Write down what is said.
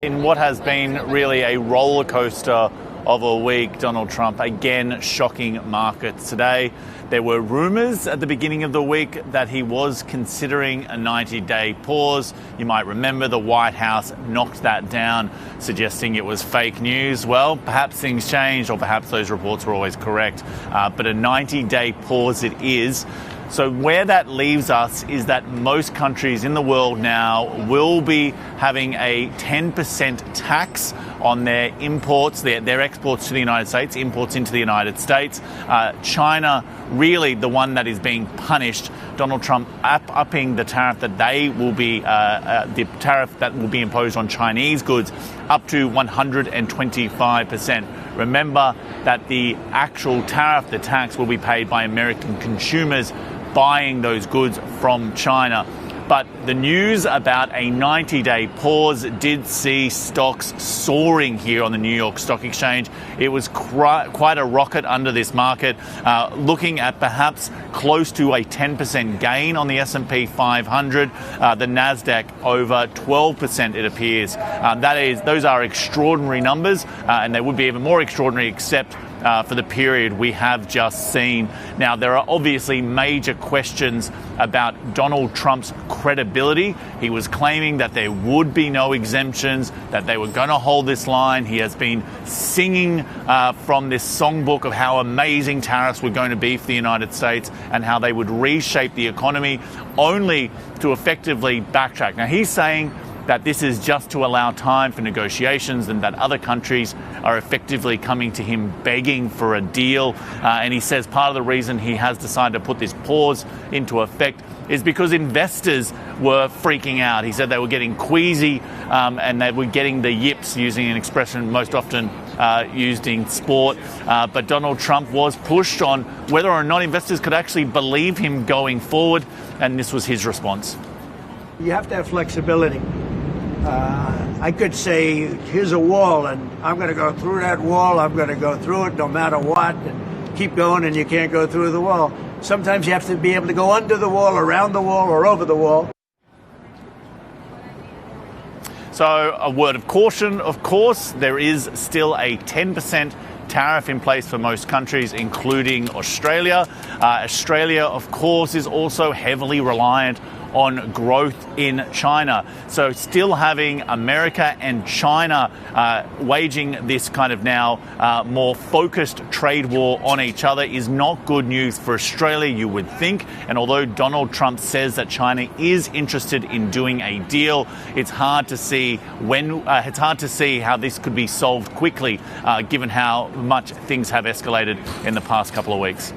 In what has been really a roller coaster of a week, Donald Trump again shocking markets today. There were rumours at the beginning of the week that he was considering a 90-day pause. You might remember the White House knocked that down, suggesting it was fake news. Well, perhaps things changed, or perhaps those reports were always correct. But a 90-day pause it is. So where that leaves us is that most countries in the world now will be having a 10% tax on their imports, their exports to the United States, imports into the United States. China, really the one that is being punished. Donald Trump upping the tariff that they will be, the tariff that will be imposed on Chinese goods up to 125%. Remember that the actual tariff, the tax, will be paid by American consumers buying those goods from China. But the news about a 90-day pause did see stocks soaring here on the New York Stock Exchange. It was quite a rocket under this market, looking at perhaps close to a 10% gain on the S&P 500, the Nasdaq over 12% it appears. Those are extraordinary numbers, and they would be even more extraordinary except for the period we have just seen. Now, there are obviously major questions about Donald Trump's credibility. He was claiming that there would be no exemptions, that they were going to hold this line. He has been singing from this songbook of how amazing tariffs were going to be for the United States and how they would reshape the economy, only to effectively backtrack. Now, he's saying that this is just to allow time for negotiations and that other countries are effectively coming to him begging for a deal. And he says part of the reason he has decided to put this pause into effect is because investors were freaking out. He said they were getting queasy and they were getting the yips, using an expression most often used in sport. But Donald Trump was pushed on whether or not investors could actually believe him going forward. And this was his response. You have to have flexibility. I could say, here's a wall, and I'm going to go through that wall. I'm going to go through it no matter what, and keep going, and you can't go through the wall. Sometimes you have to be able to go under the wall, around the wall, or over the wall. So a word of caution, of course, there is still a 10% tariff in place for most countries, including Australia. Australia, of course, is also heavily reliant on growth in China. So still having America and China waging this kind of now more focused trade war on each other is not good news for Australia, you would think. And although Donald Trump says that China is interested in doing a deal, it's hard to see how this could be solved quickly, given how much things have escalated in the past couple of weeks.